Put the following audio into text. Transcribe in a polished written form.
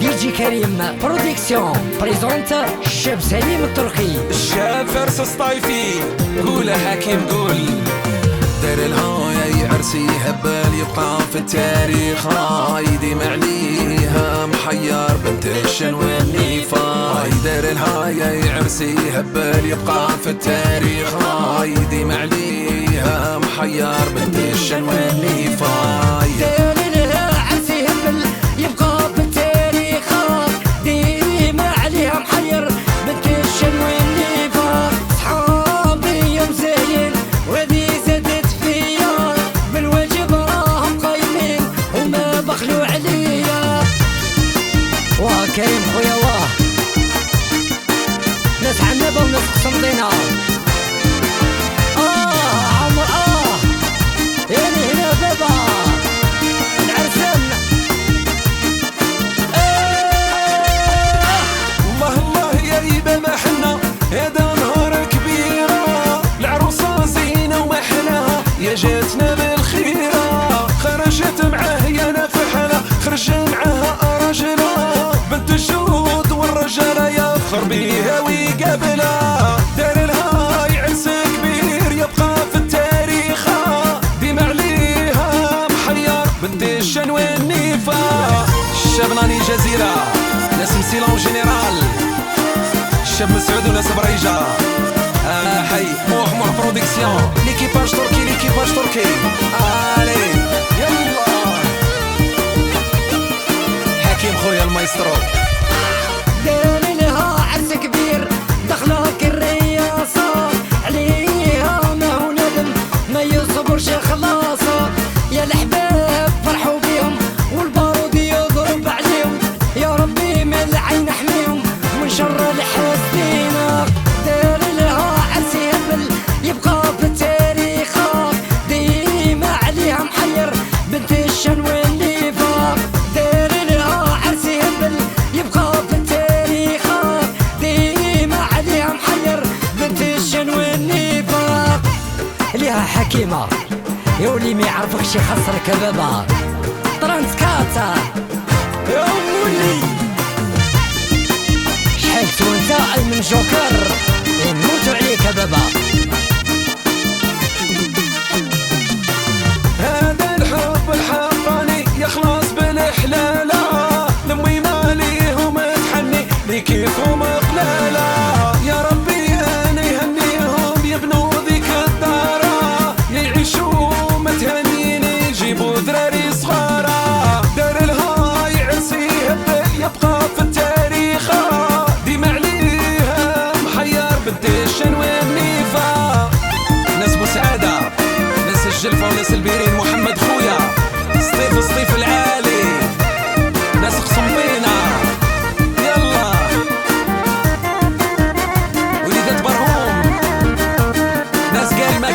ديجي كريم برودكسيون بريزونت الشاب سليم التركي. الشاب فارس الصطايفي قول حكيم قول. دار الهاي عرسي هبال يبقى في التاريخ، يديم عليها محير بنت الشنواني فاي. دار الهاي عرسي هبال يبقى في التاريخ، يديم عليها محير بنت الشنواني فاي. كريم خويا واه ناس عنابة وناس قسنطينة. عمر يعني هنا بابا العرسان. الله الله يا يبا ما حنا هذا نهار كبيرة، العروسة زينة وما حلاها يا جاتنا بالخيرة. خرجت معاه يا نفحلة خرج معاها راجلة، بنت الجود والرجالة يفخر بيها ويقابلها. دار الهاي عرس كبير يبقى في التاريخ، ديما عليها محير بنت الشنواني فا. الشاب ناني جزيرة ناس مسيلون جينيرال، الشاب مسعود وناس بريجة. حي موح برودكسيون ليكيباج تركي ليكيباج تركي. الي يلا حكيم خويا المايسترو. دار لها عرس كبير دخلك الرياصة، عليها ما هو ندم ما يصبرش خلاصة. يا الأحباب فرحوا بيهم والبارود يضرب عليهم، يا ربي من العين احميهم من شر الحاسدين. دار لها عرس يهبل يبقى في التاريخ، ديما عليها محير بنت الشنواني فاق. دار لها عرس يهبل يبقى في التاريخ، ديما عليها محير بنت الشنواني فاق. ليها حكيمة يا ولي ما يعرفكش يخسرك بابا ترانسكاتا يا ولي. شحال وانت اي من جوكر يموتوا عليك يا بابا. هذا الحب الحقاني يخلص بالحلالة، لمي ماليهم تحني لي كيفهم قلالة. يا ربي انا يهنيهم يبنوا ذيك الدارة، يعيشوا متهنين يجيبوا ذراري صغارة. دار الهاي عرسي هبل يبقى في التاريخ، ديما عليها محير بنت الشنواني فا. ناس بوسعادة ناس الجلفة وناس البيرين محمد خويا سطيف العالي ناس قسنطينة. يلا وليدات برهوم ناس قالمة